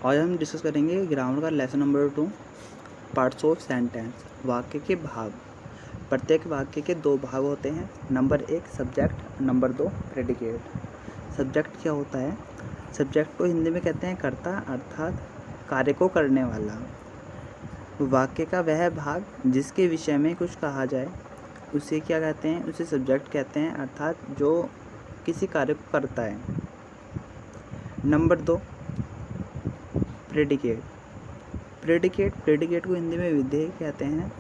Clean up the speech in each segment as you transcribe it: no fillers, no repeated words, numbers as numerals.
आज हम डिस्कस करेंगे ग्रामर का lesson number 2 parts of sentence. वाक्य के भाग। प्रत्येक वाक्य के दो भाग होते हैं। Number 1 subject, number 2 predicate. Subject क्या होता है? सब्जेक्ट को हिंदी में कहते हैं कर्ता, अर्थात कार्य को करने वाला। वाक्य का वह भाग जिसके विषय में कुछ कहा जाए उसे क्या कहते हैं? उसे सब्जेक्ट कहते हैं, अर्थात जो किसी कार्य को करता है। Number 2 predicate. प्रेडिकेट को हिंदी में विधेय कहते हैं।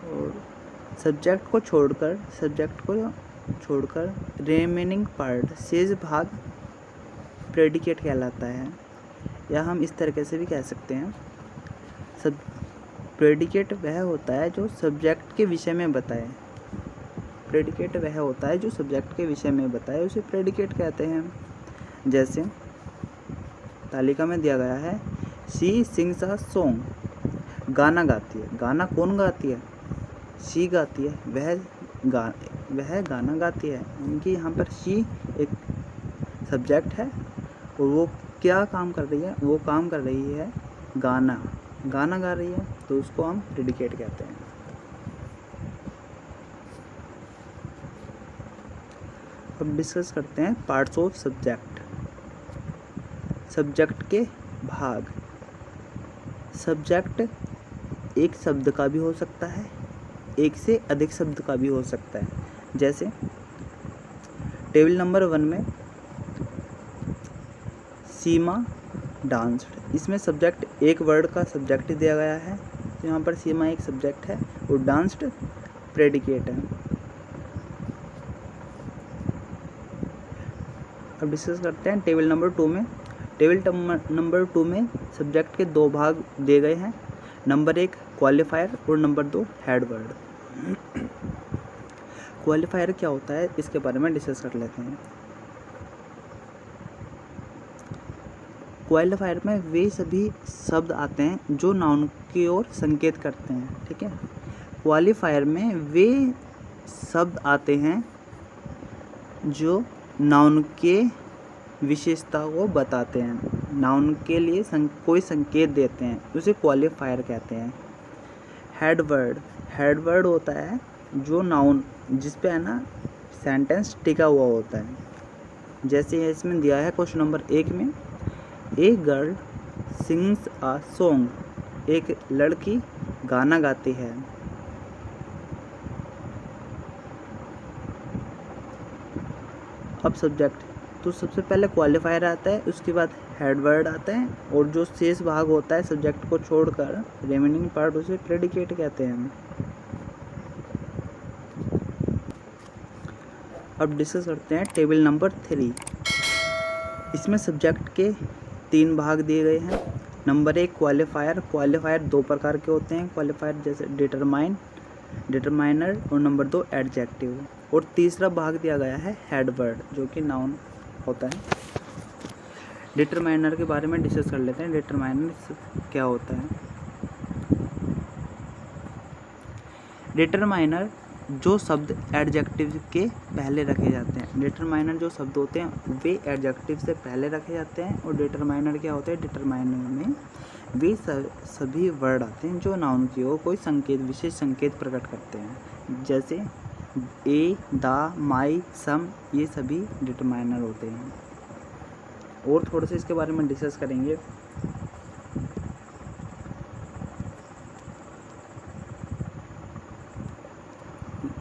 और सब्जेक्ट को छोड़कर रिमेनिंग पार्ट, शेष भाग प्रेडिकेट कहलाता है। या हम इस तरीके से भी कह सकते हैं, प्रेडिकेट वह होता है जो सब्जेक्ट के विषय में बताए। उसे प्रेडिकेट कहते हैं। जैसे तालिका में दिया गया है, शी सिंग्स अ सॉन्ग। गाना गाती है। गाना कौन गाती है? शी गाती है। वह गाना गाती है। उनकी यहाँ पर शी एक सब्जेक्ट है और वो क्या काम कर रही है? वो काम कर रही है गाना गा रही है, तो उसको हम प्रेडिकेट कहते हैं। अब डिस्कस करते हैं पार्ट्स ऑफ सब्जेक्ट। सब्जेक्ट के भाग। सब्जेक्ट एक शब्द का भी हो सकता है, एक से अधिक शब्द का भी हो सकता है। जैसे टेबल नंबर 1 में सीमा डांस्ड। इसमें सब्जेक्ट एक वर्ड का सब्जेक्ट दिया गया है, तो यहाँ पर सीमा एक सब्जेक्ट है और डांस्ड प्रेडिकेट है। अब डिस्कस करते हैं टेबल नंबर 2 में। नंबर 2 में सब्जेक्ट के दो भाग दिए गए हैं। नंबर 1 क्वालिफायर और नंबर 2 हेड वर्ड। क्वालिफायर क्या होता है, इसके बारे में डिस्कस कर लेते हैं। क्वालिफायर में वे सभी शब्द आते हैं जो नाउन की ओर संकेत करते हैं। ठीक है, क्वालिफायर में वे शब्द आते हैं जो नाउन के विशेषता को बताते हैं, नाउन के लिए कोई संकेत देते हैं, उसे क्वालिफायर कहते हैं। हेड वर्ड होता है जो नाउन जिस पे है ना सेंटेंस टिका हुआ होता है। जैसे इसमें दिया है क्वेश्चन नंबर 1 में, a girl sings a song. एक लड़की गाना गाती है। अब सब्जेक्ट, तो सबसे पहले क्वालिफायर आता है, उसके बाद हेड वर्ड आता है, और जो शेष भाग होता है सब्जेक्ट को छोड़कर रिमेनिंग पार्ट, उसे प्रेडिकेट कहते हैं। अब डिस्कस करते हैं टेबल नंबर 3। इसमें सब्जेक्ट के 3 भाग दिए गए हैं। नंबर 1 क्वालिफायर 2 प्रकार के होते हैं। क्वालिफायर जैसे डिटरमाइनर और नंबर 2 एडजेक्टिव। और तीसरा भाग दिया गया है हेड वर्ड, जो कि नाउन होता है। डिटरमाइनर के बारे में डिस्कस कर लेते हैं। डिटरमाइनर क्या होता है? डिटरमाइनर जो शब्द एडजेक्टिव के पहले रखे जाते हैं। डिटरमाइनर जो शब्द होते हैं वे एडजेक्टिव से पहले रखे जाते हैं। और डिटरमाइनर क्या होता है? डिटरमाइनर में वे सभी वर्ड आते हैं जो नाउन की ओर कोई विशेष संकेत प्रकट करते हैं। जैसे ए, द, माई, सम, ये सभी डिटरमाइनर होते हैं। और थोड़ा सा इसके बारे में डिस्कस करेंगे।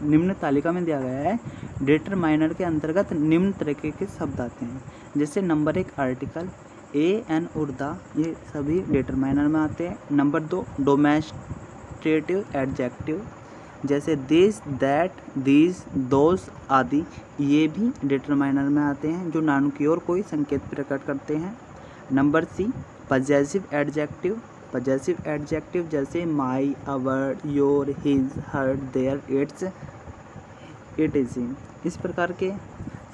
निम्न तालिका में दिया गया है, डिटरमाइनर के अंतर्गत निम्न तरीके के शब्द आते हैं। जैसे नंबर 1 आर्टिकल, ए, एन और द, ये सभी डिटरमाइनर में आते हैं। नंबर 2 डोमेस्ट्रेटिव एडजेक्टिव, जैसे दिस, दैट, दीज, दोस आदि, ये भी डिटरमाइनर में आते हैं जो नाउन की ओर कोई संकेत प्रकट करते हैं। नंबर सी पजेसिव एडजेक्टिव, जैसे my, our, your, his, her, their, its, it is. इस प्रकार के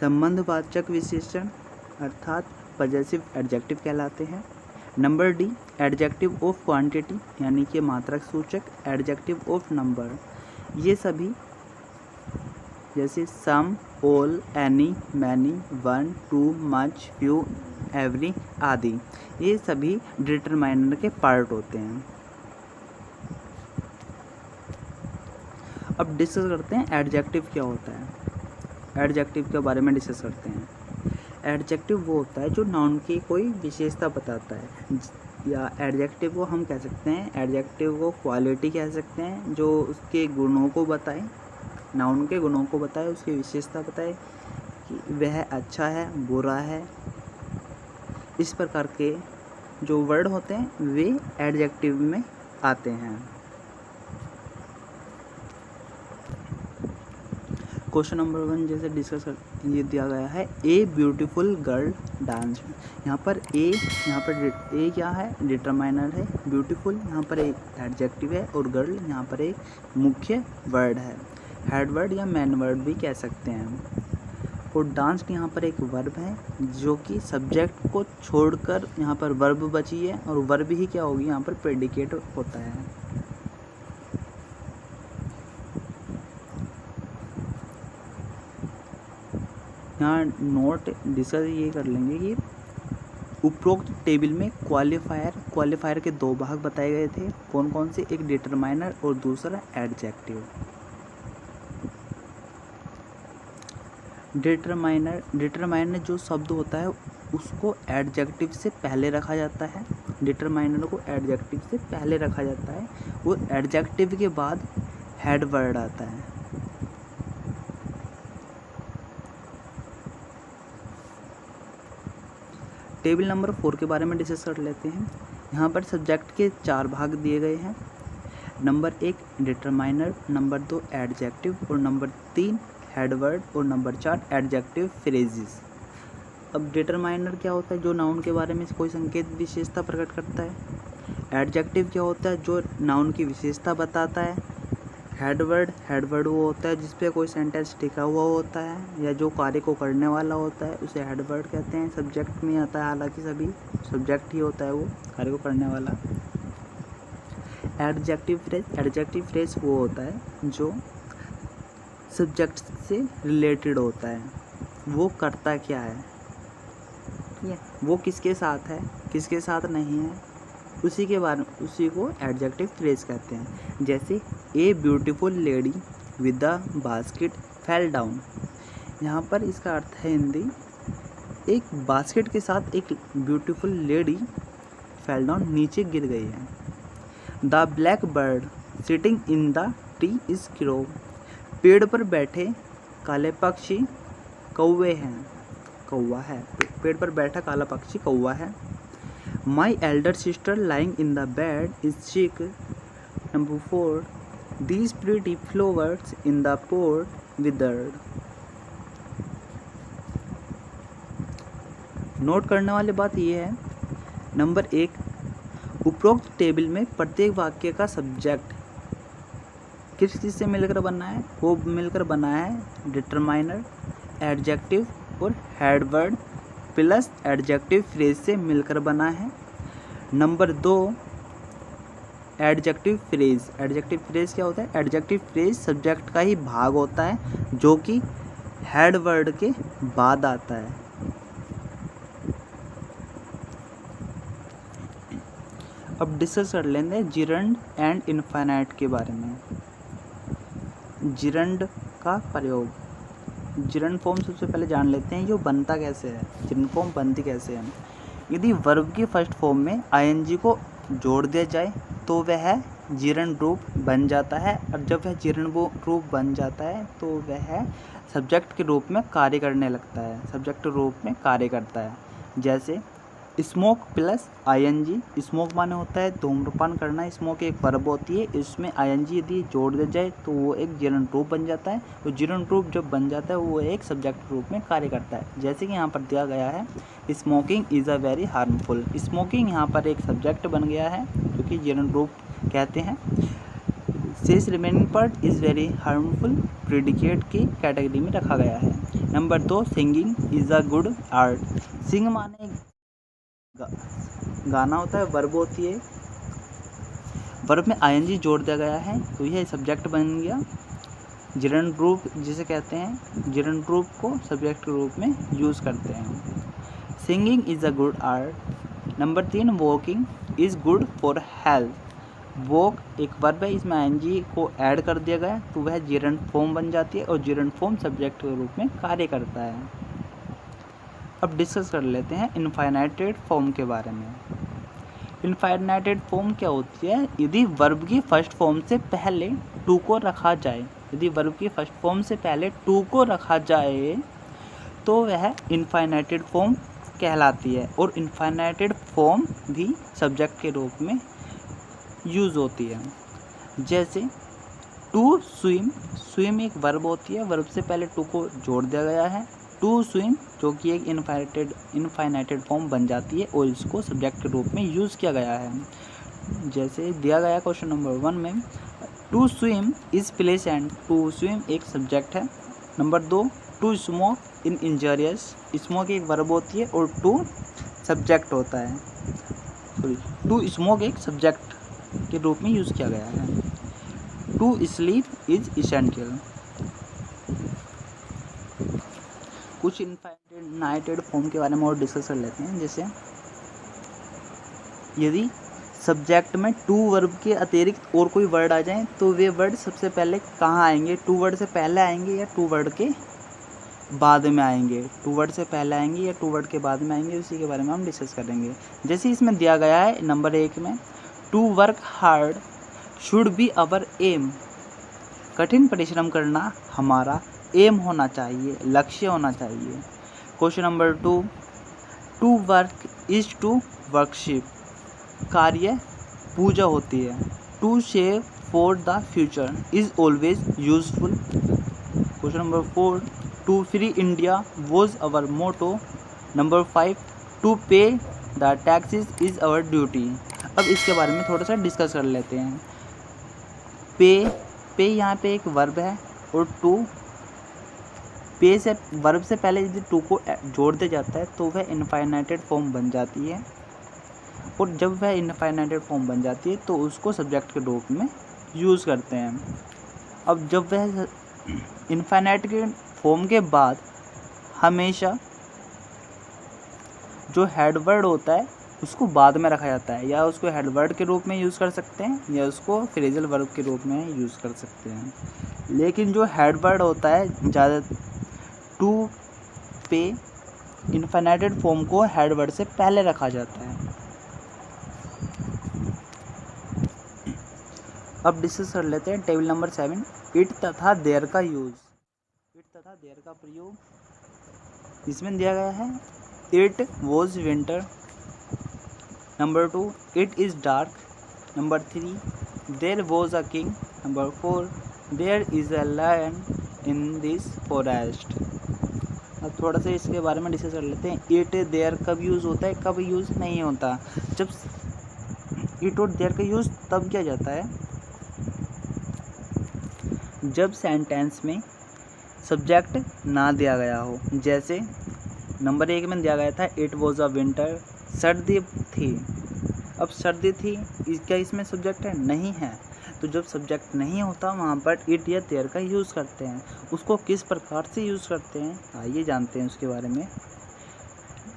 संबंधवाचक विशेषण अर्थात पजेसिव एडजेक्टिव कहलाते हैं। Number D adjective of quantity, यानी कि मात्रक सूचक। एडजेक्टिव ऑफ नंबर, ये सभी जैसे some, all, any, many, one, two, much, few, every आदि, ये सभी डिटरमाइनर के पार्ट होते हैं। अब डिस्कस करते हैं एडजेक्टिव क्या होता है। एडजेक्टिव के बारे में डिस्कस करते हैं। एडजेक्टिव वो होता है जो नाउन की कोई विशेषता बताता है, या एडजेक्टिव को हम कह सकते हैं, एडजेक्टिव को क्वालिटी कह सकते हैं, जो उसके गुणों को बताए, नाउन के गुणों को बताए, उसकी विशेषता बताए कि वह अच्छा है, बुरा है। इस प्रकार के जो वर्ड होते हैं वे एडजेक्टिव में आते हैं। क्वेश्चन नंबर 1 जैसे डिस्कस ये दिया गया है, ए ब्यूटीफुल गर्ल डांस। यहाँ पर ए क्या है, डिटरमाइनर है, ब्यूटीफुल यहाँ पर एक एडजेक्टिव है और गर्ल यहाँ पर एक मुख्य वर्ड है, हेड वर्ड या मेन वर्ड भी कह सकते हैं। और डांस यहाँ पर एक वर्ब है जो कि सब्जेक्ट को छोड़कर यहाँ पर वर्ब बची है, और वर्ब ही क्या होगी यहाँ पर प्रेडिकेट होता है। यहाँ नोट डिस्कस ये कर लेंगे कि उपरोक्त टेबल में क्वालिफायर के दो भाग बताए गए थे, कौन कौन से, एक डिटरमाइनर और दूसरा एडजेक्टिव। डिटरमाइनर जो शब्द होता है उसको एडजेक्टिव से पहले रखा जाता है, डिटरमाइनर को एडजेक्टिव से पहले रखा जाता है, वो एडजेक्टिव के बाद हेड वर्ड आता है। टेबल नंबर 4 के बारे में डिस्कस कर लेते हैं। यहाँ पर सब्जेक्ट के 4 भाग दिए गए हैं, नंबर 1 डिटरमाइनर, नंबर 2 एडजेक्टिव और नंबर 3 हेड वर्ड और नंबर 4 एडजेक्टिव फ्रेजेस। अब डिटरमाइनर क्या होता है, जो नाउन के बारे में कोई संकेत विशेषता प्रकट करता है। एडजेक्टिव क्या होता है, जो नाउन की विशेषता बताता है। हेड वर्ड वो होता है जिस पे कोई सेंटेंस टिका हुआ होता है या जो कार्य को करने वाला होता है, उसे हेड वर्ड कहते हैं। सब्जेक्ट में आता है, हालांकि सभी सब्जेक्ट ही होता है वो कार्य को करने वाला। एडजेक्टिव फ्रेज वो होता है जो सब्जेक्ट से रिलेटेड होता है, वो करता क्या है, वो किसके साथ है, किसके साथ नहीं है, उसी को एडजेक्टिव फ्रेज कहते हैं। जैसे a beautiful lady with the basket fell down. यहाँ पर इसका अर्थ है हिंदी, एक बास्केट के साथ एक ब्यूटीफुल लेडी फेल डाउन, नीचे गिर गई है। The black bird sitting in the tree is crow. पेड़ पर बैठे काले पक्षी कौवे हैं, कौवा है, पेड़ पर बैठा काला पक्षी कौवा है। My elder sister lying in the bed is sick। Number 4 these pretty flowers in the pot withered। Note करने वाली बात यह है, नंबर 1 उपरोक्त टेबल में प्रत्येक वाक्य का सब्जेक्ट किस चीज़ से मिलकर बना है, वो मिलकर बना है डिटरमाइनर, एडजेक्टिव और head word plus adjective phrase से मिलकर बना है। नंबर 2 एडजेक्टिव फ्रेज क्या होता है, एडजेक्टिव फ्रेज सब्जेक्ट का ही भाग होता है जो कि हेड वर्ड के बाद आता है। अब डिस्कस कर लेंगे जिरंड एंड इनफाइनाइट के बारे में। जिरंड का प्रयोग, जिरंड फॉर्म सबसे पहले जान लेते हैं, जो बनता कैसे है, जिरंड फॉर्म बनती कैसे है। यदि वर्ब की फर्स्ट फॉर्म में आईएनजी को जोड़ दिया जाए तो वह जिरंड रूप बन जाता है, और जब वह जिरंड रूप बन जाता है तो वह सब्जेक्ट के रूप में कार्य करने लगता है, सब्जेक्ट रूप में कार्य करता है। जैसे स्मोक प्लस आईएनजी, स्मोक माने होता है धूम्रपान करना, स्मोक एक वर्ब होती है, इसमें आईएनजी यदि जोड़ दिया जाए तो वो एक जिरंड रूप बन जाता है। तो जिरंड रूप जब बन जाता है वो एक सब्जेक्ट रूप में कार्य करता है। जैसे कि यहाँ पर दिया गया है smoking is a very harmful, smoking यहाँ पर एक सब्जेक्ट बन गया है जो कि जिरंड रूप कहते हैं। शेष remaining part is very harmful predicate की कैटेगरी में रखा गया है। Number 2 singing is a good art, sing माने गाना होता है, वर्ब होती है, वर्ब में आईएनजी जोड़ दिया गया है तो यह सब्जेक्ट बन गया। जिरंड रूप जिसे कहते हैं, जिरंड रूप को सब्जेक्ट के रूप में यूज़ करते हैं। Singing is a good art. Number 3, walking is good for health. Walk एक वर्ब है, इसमें आईएनजी को ऐड कर दिया गया तो वह जिरंड फॉर्म बन जाती है और जिरंड फॉर्म सब्जेक्ट के रूप में कार्य करता है। अब डिस्कस कर लेते हैं इनफाइनाइटेड फॉर्म के बारे में। इनफाइनाइटेड फॉर्म क्या होती है? यदि वर्ब की फर्स्ट फॉर्म से पहले टू को रखा जाए, यदि वर्ब की फर्स्ट फॉर्म से पहले टू को रखा जाए तो वह इनफाइनाइटेड फॉर्म कहलाती है। और इनफाइनाइटेड फॉर्म भी सब्जेक्ट के रूप में यूज़ होती है। जैसे टू स्विम, स्विम एक वर्ब होती है, वर्ब से पहले टू को जोड़ दिया गया है, टू स्विम, जो कि एक इनफाइनाइटेड फॉर्म बन जाती है और इसको सब्जेक्ट के रूप में यूज़ किया गया है। जैसे दिया गया क्वेश्चन नंबर 1 में, to swim is pleasant. To swim एक सब्जेक्ट है। Number 2, to smoke in injurious, smoke एक वर्ब होती है और टू सब्जेक्ट होता है। सॉरी, टू स्मोक एक सब्जेक्ट के रूप में यूज़ किया गया है। To sleep is essential. कुछ इनफाइनाइटेड फॉर्म के बारे में और डिस्कस कर लेते हैं। जैसे यदि सब्जेक्ट में टू वर्ब के अतिरिक्त और कोई वर्ड आ जाए तो वे वर्ड सबसे पहले कहाँ आएंगे? टू वर्ड से पहले आएंगे या टू वर्ड के बाद में आएंगे? टू वर्ड से पहले आएंगे या टू वर्ड के बाद में आएंगे, उसी के बारे में हम डिस्कस करेंगे। जैसे इसमें दिया गया है नंबर 1 में, to work hard should be our aim. कठिन परिश्रम करना हमारा एम होना चाहिए, लक्ष्य होना चाहिए। Question number 2, to work is to worship, कार्य पूजा होती है। To save for the future is always useful. Question number 4, to free India was our motto. Number 5, to pay the taxes is our duty. अब इसके बारे में थोड़ा सा डिस्कस कर लेते हैं। पे यहाँ पे एक वर्ब है और टू पे से वर्ब से पहले यदि टू को जोड़ दिया जाता है तो वह इनफाइनाइटेड फॉर्म बन जाती है। और जब वह इनफाइनाइटेड फॉर्म बन जाती है तो उसको सब्जेक्ट के रूप में यूज़ करते हैं। अब जब वह इनफाइनाइटेड फॉर्म के बाद हमेशा जो हेड वर्ड होता है उसको बाद में रखा जाता है, या उसको हेड वर्ड के रूप में यूज़ कर सकते हैं या उसको फ्रेजल वर्ब के रूप में यूज़ कर सकते हैं। लेकिन जो हेड वर्ड होता है, ज़्यादा टू पे इनफाइनाइटेड फॉर्म को हेड वर्ड से पहले रखा जाता है। अब डिस्कस कर लेते हैं टेबल नंबर 7, इट तथा देयर का यूज़। इट तथा देयर का प्रयोग इसमें दिया गया है, it was winter. Number 2, it is dark. Number 3, there was a king. Number 4, there is a lion in this forest. अब थोड़ा सा इसके बारे में डिस्कस कर लेते हैं। इट देयर कब यूज़ होता है, कब यूज़ नहीं होता? जब इट और देयर का यूज़ तब किया जाता है जब सेंटेंस में सब्जेक्ट ना दिया गया हो। जैसे नंबर 1 में दिया गया था, इट वॉज अ विंटर, सर्दी थी। अब सर्दी थी, क्या इसमें सब्जेक्ट है? नहीं है। तो जब सब्जेक्ट नहीं होता वहाँ पर इट या देयर का यूज़ करते हैं। उसको किस प्रकार से यूज़ करते हैं आइए जानते हैं उसके बारे में।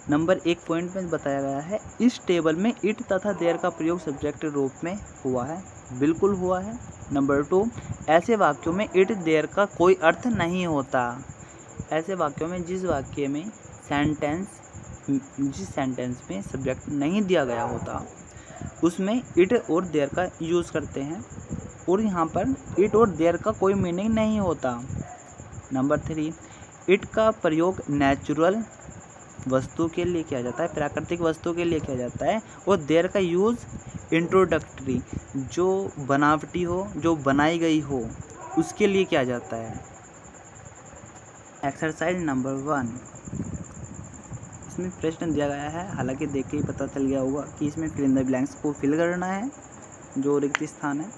नंबर 1 पॉइंट में बताया गया है, इस टेबल में इट तथा देयर का प्रयोग सब्जेक्ट के रूप में हुआ है। बिल्कुल हुआ है। नंबर 2, ऐसे वाक्यों में इट देयर का कोई अर्थ नहीं होता। ऐसे वाक्यों में जिस सेंटेंस में सब्जेक्ट नहीं दिया गया होता उसमें इट और देयर का यूज़ करते हैं, और यहाँ पर इट और देयर का कोई मीनिंग नहीं होता। नंबर 3, इट का प्रयोग नेचुरल वस्तु के लिए किया जाता है, प्राकृतिक वस्तु के लिए किया जाता है, और देयर का यूज़ इंट्रोडक्टरी, जो बनावटी हो, जो बनाई गई हो, उसके लिए किया जाता है। एक्सरसाइज नंबर 1, इसमें प्रश्न दिया गया है, हालांकि देख के ही पता चल गया होगा कि इसमें फिल इन द ब्लैंक्स को फिल करना है, जो रिक्त स्थान है।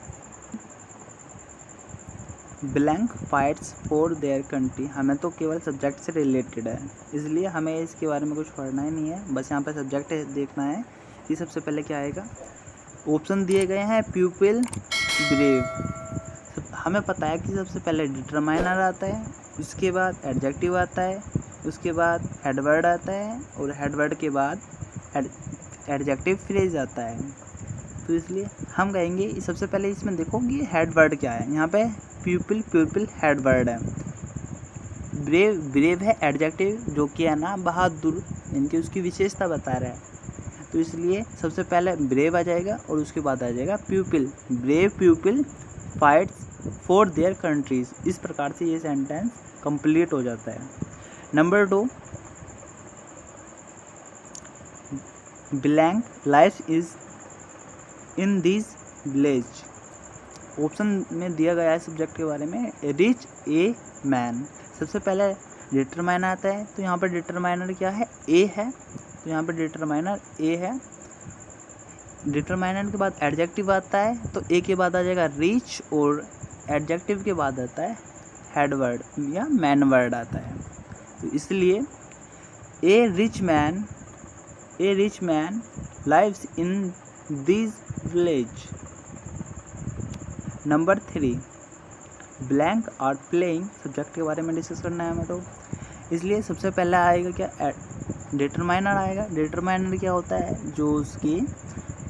Blank fights for their country, हमें तो केवल सब्जेक्ट से रिलेटेड है, इसलिए हमें इसके बारे में कुछ पढ़ना ही नहीं है, बस यहाँ पर सब्जेक्ट देखना है कि सबसे पहले क्या आएगा। ऑप्शन दिए गए हैं, प्यूपिल, ब्रेव। हमें पता है कि सबसे पहले डिटरमाइनर आता है, उसके बाद एडजेक्टिव आता है, उसके बाद हेडवर्ड आता है और हेडवर्ड के बाद एडजेक्टिव फ्रेज आता है। तो इसलिए हम कहेंगे सबसे पहले इसमें देखो कि हेडवर्ड क्या है। यहाँ पे प्यूपिल प्यूपिल हेडवर्ड है। ब्रेव ब्रेव है एडजेक्टिव जो कि है ना बहादुर, इनकी उसकी विशेषता बता रहा है। तो इसलिए सबसे पहले ब्रेव आ जाएगा और उसके बाद आ जाएगा प्यूपिल। Brave प्यूपिल fights for their countries. इस प्रकार से ये सेंटेंस कंप्लीट हो जाता है। Number 2, blank life is in this village. Option में दिया गया है सब्जेक्ट के बारे में, रिच ए मैन। सबसे पहले डिटरमाइनर आता है, तो यहाँ पर डिटरमाइनर क्या है, ए है। तो यहाँ पर डिटरमाइनर ए है। डिटरमाइनर के बाद एडजेक्टिव आता है, तो ए के बाद आ जाएगा रिच और एडजेक्टिव के बाद आता है हेडवर्ड या मैन वर्ड आता है। तो इसलिए a rich man lives in this village. Number 3, blank are playing. Subject के बारे में डिस्कस करना है हमें, तो इसलिए सबसे पहला आएगा क्या, डिटरमाइनर आएगा। डिटरमाइनर क्या होता है, जो उसकी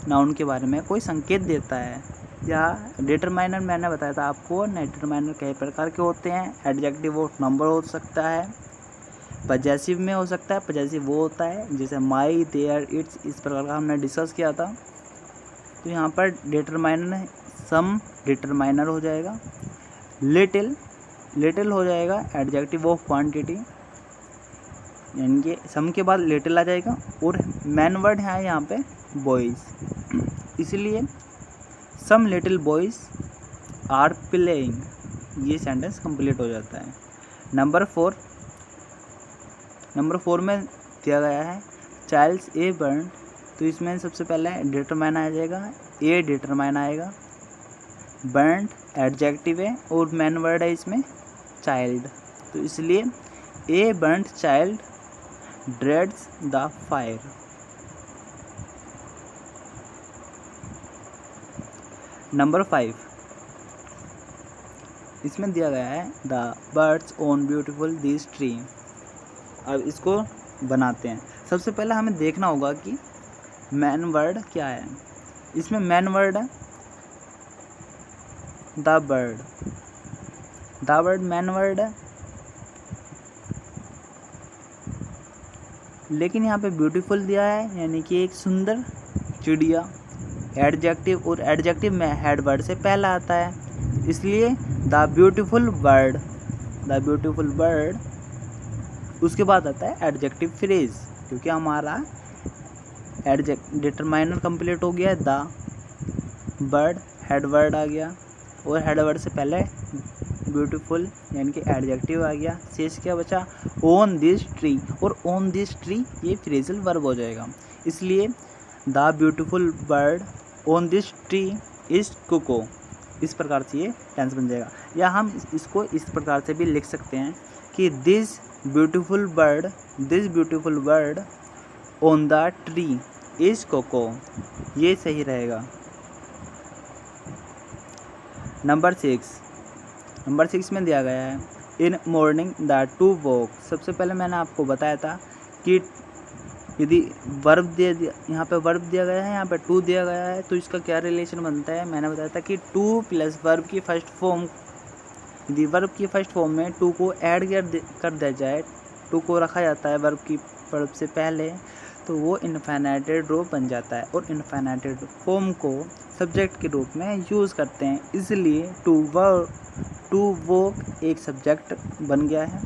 नाउन के बारे में कोई संकेत देता है। या डिटरमाइनर मैंने बताया था आपको, डिटरमाइनर कई प्रकार के होते हैं। एडजेक्टिव और नंबर हो सकता है, पजेसिव में हो सकता है, पजेसिव वो होता है जैसे माई, देयर, इट्स, इस प्रकार का हमने डिस्कस किया था। तो यहाँ पर डिटरमाइनर सम डिटरमाइनर हो जाएगा। लिटिल हो जाएगा एडजेक्टिव ऑफ क्वांटिटी, यानी कि सम के बाद लिटिल आ जाएगा। और मैन वर्ड है यहाँ पे बॉयज़, इसलिए some little boys are playing, ये सेंटेंस कंप्लीट हो जाता है। नंबर 4 में दिया गया है चाइल्ड्स ए बर्न। तो इसमें सबसे पहले डिटरमाइन आ जाएगा, ए डिटरमाइन आएगा, बर्न एडजेक्टिव है और मैन वर्ड है इसमें चाइल्ड। तो इसलिए a burned child dreads the fire. Number 5, इसमें दिया गया है the birds on beautiful this tree. अब इसको बनाते हैं। सबसे पहले हमें देखना होगा कि मैन वर्ड क्या है। इसमें मैन वर्ड है द बर्ड मैन वर्ड है, लेकिन यहाँ पे ब्यूटीफुल दिया है, यानी कि एक सुंदर चिड़िया। एडजेक्टिव, और एडजेक्टिव में हेड वर्ड से पहला आता है, इसलिए द ब्यूटीफुल बर्ड उसके बाद आता है एडजेक्टिव फ्रेज। क्योंकि हमारा डिटरमाइनर कंप्लीट हो गया है, द बर्ड हेड वर्ड आ गया और हेड वर्ड से पहले ब्यूटीफुल यानी कि एडजेक्टिव आ गया। शेष क्या बचा, ओन दिस ट्री, और ओन दिस ट्री ये फ्रेजल वर्ब हो जाएगा। इसलिए the beautiful bird on this tree is cuckoo. इस प्रकार से ये टेंस बन जाएगा। या हम इसको इस प्रकार से भी लिख सकते हैं कि this beautiful bird on the tree is cuckoo. ये सही रहेगा। नंबर 6 में दिया गया है in morning the to walk. सबसे पहले मैंने आपको बताया था कि यदि वर्ब दे दिया, यहाँ पे वर्ब दिया गया है, यहाँ पे टू दिया गया है, तो इसका क्या रिलेशन बनता है। मैंने बताया था कि टू प्लस वर्ब की फर्स्ट फॉर्म, यदि वर्ब की फर्स्ट फॉर्म में टू को ऐड कर दिया जाए, टू को रखा जाता है वर्ब से पहले, तो वो इनफाइनाइटेड वर्ब बन जाता है। और इनफाइनाइटेड फॉर्म को सब्जेक्ट के रूप में यूज़ करते हैं, इसलिए टू वॉक एक सब्जेक्ट बन गया है।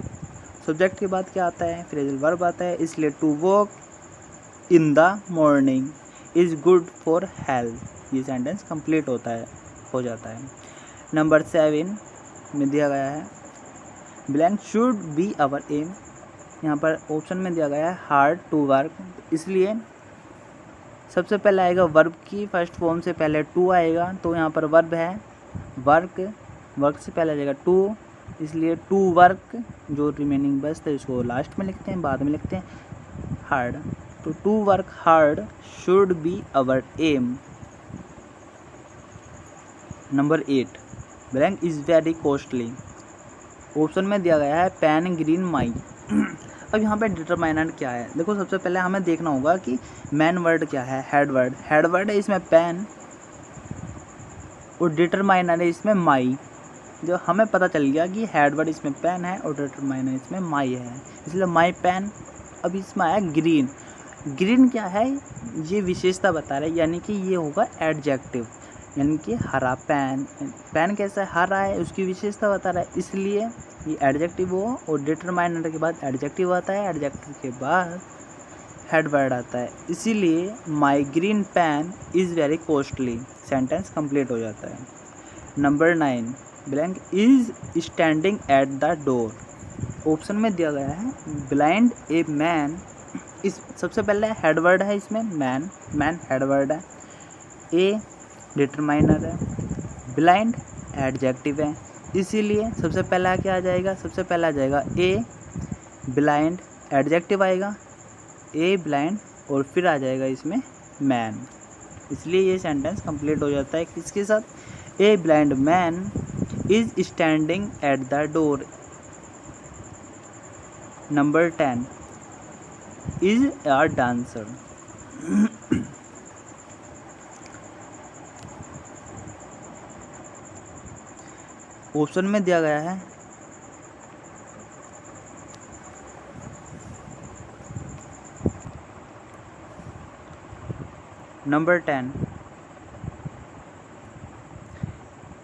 सब्जेक्ट के बाद क्या आता है, फ्रेजल वर्ब आता है, इसलिए to walk in the morning is good for health. ये सेंटेंस कंप्लीट हो जाता है। नंबर 7 में दिया गया है blank should be our aim. यहाँ पर ऑप्शन में दिया गया है हार्ड टू वर्क, इसलिए सबसे पहले आएगा वर्ब की फर्स्ट फॉर्म से पहले टू आएगा, तो यहाँ पर वर्ब है वर्क से पहले आ जाएगा टू, इसलिए टू वर्क। जो रिमेनिंग बस है इसको लास्ट में लिखते हैं, बाद में लिखते हैं हार्ड। तो to work hard should be our aim. Number 8 blank is very costly. Option में दिया गया है पैन ग्रीन माई। अब यहाँ पे डिटरमाइनेंट क्या है, देखो सबसे पहले हमें देखना होगा कि मेन वर्ड क्या है, हेड वर्ड। हेड वर्ड है इसमें पेन और डिटरमाइनर है इसमें माई। जो हमें पता चल गया कि हेड वर्ड इसमें पेन है और डिटरमाइनर इसमें माई है, इसलिए माई पेन। अब इसमें आया ग्रीन। ग्रीन क्या है, ये विशेषता बता रहा है, यानी कि ये होगा एडजेक्टिव, यानी कि हरा पेन। पेन कैसा है, हरा है, उसकी विशेषता बता रहा है, इसलिए ये एडजेक्टिव हुआ। और डिटरमाइनर के बाद एडजेक्टिव आता है, एडजेक्टिव के बाद हेड वर्ड आता है, इसीलिए my green pen is very costly. Sentence complete हो जाता है। Number 9, blank is standing at the door. Option में दिया गया है ब्लाइंड ए मैन। इस सबसे पहले हेड वर्ड है इसमें मैन, मैन हेड वर्ड है, ए डिटरमाइनर है, ब्लाइंड एडजेक्टिव है, इसीलिए सबसे पहला क्या आ जाएगा, सबसे पहला आ जाएगा ए ब्लाइंड, एडजेक्टिव आएगा ए ब्लाइंड और फिर आ जाएगा इसमें मैन, इसलिए ये सेंटेंस कंप्लीट हो जाता है किसके साथ, a blind man is standing at the door. Number 10, is a dancer. Option में दिया गया है number 10,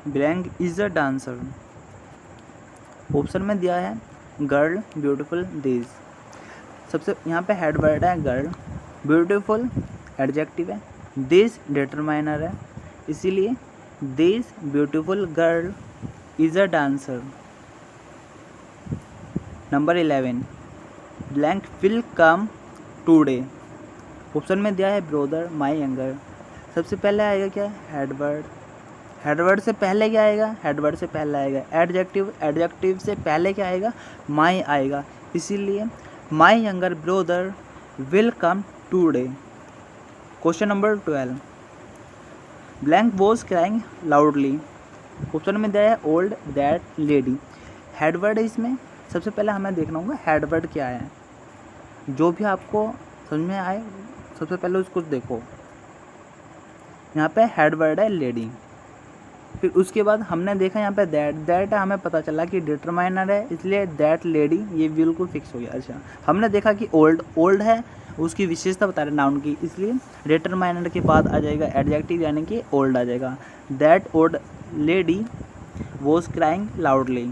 blank is a dancer. Option में दिया है गर्ल ब्यूटीफुल दिस। सबसे यहाँ पे हेड वर्ड है गर्ल, ब्यूटीफुल एडजेक्टिव है, दिस डिटरमाइनर है, इसीलिए this beautiful girl is a dancer. Number 11, blank will come today. Option में दिया है ब्रोदर माई यंगर। सबसे पहले आएगा क्या, हेड वर्ड। हेड वर्ड से पहले क्या आएगा, हेड वर्ड से पहले आएगा एडजेक्टिव, एडजेक्टिव से पहले क्या आएगा, माई आएगा, इसीलिए my younger brother will come today. Question number 12, blank was crying loudly. Option में दिया है old that lady. Head word है इसमें, सबसे पहले हमें देखना होगा हेड वर्ड क्या है, जो भी आपको समझ में आए सबसे पहले उसको देखो। यहाँ पे हेड वर्ड है लेडी, फिर उसके बाद हमने देखा यहाँ पे दैट है, हमें पता चला कि डिटरमाइनर है, इसलिए दैट लेडी ये बिल्कुल फिक्स हो गया। अच्छा, हमने देखा कि ओल्ड है, उसकी विशेषता बता रहे नाउन की, इसलिए डिटरमाइनर के बाद आ जाएगा एडजेक्टिव, यानी कि ओल्ड आ जाएगा। That old lady was crying loudly.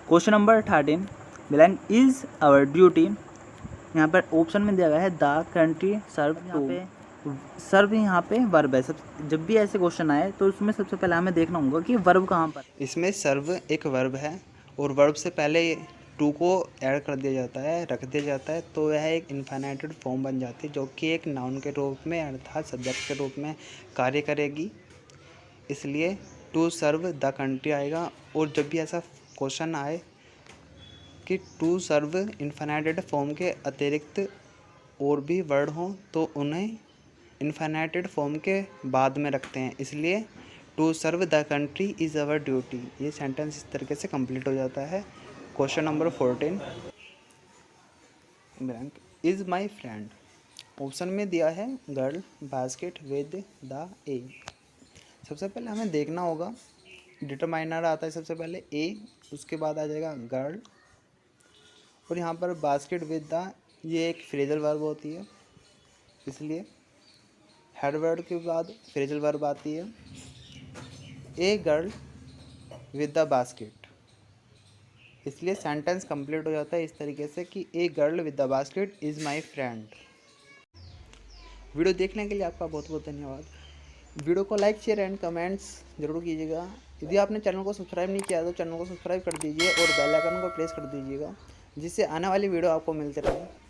Question number 13, blank is our duty. यहाँ पर ऑप्शन में दिया गया है the country serve to. Serve यहाँ पे वर्ब है। जब भी ऐसे क्वेश्चन आए तो उसमें सबसे पहले हमें देखना होगा कि वर्ब कहाँ पर। इसमें सर्व एक वर्ब है और वर्ब से पहले टू को ऐड कर दिया जाता है, रख दिया जाता है, तो यह एक इन्फिनेटेड फॉर्म बन जाती है, जो कि एक नाउन के रूप में अर्थात सब्जेक्ट के रूप में कार्य करेगी। इसलिए टू सर्व द कंट्री आएगा। और जब भी ऐसा क्वेश्चन आए कि टू सर्व इन्फिनेटेड फॉर्म के अतिरिक्त और भी वर्ड हों तो उन्हें इन्फिनेटेड फॉर्म के बाद में रखते हैं, इसलिए to serve the country is our duty. ये सेंटेंस इस तरीके से कंप्लीट हो जाता है। Question number 14, blank is my friend. Option में दिया है girl basket with the a. सबसे पहले हमें देखना होगा, डिटरमाइनर आता है सबसे पहले ए, उसके बाद आ जाएगा गर्ल, और यहाँ पर बास्केट विद द ये एक फ्रेजल वर्ब होती है, इसलिए हेड वर्ड के बाद फ्रेजल वर्ब आती है, a girl with the basket, इसलिए सेंटेंस कंप्लीट हो जाता है इस तरीके से कि a girl with the basket is my friend. Video देखने के लिए आपका बहुत बहुत धन्यवाद। वीडियो को लाइक शेयर एंड कमेंट्स जरूर कीजिएगा। यदि आपने चैनल को सब्सक्राइब नहीं किया तो चैनल को सब्सक्राइब कर दीजिए और बेल आइकन को प्रेस कर दीजिएगा, जिससे आने वाली वीडियो आपको मिलते रहे।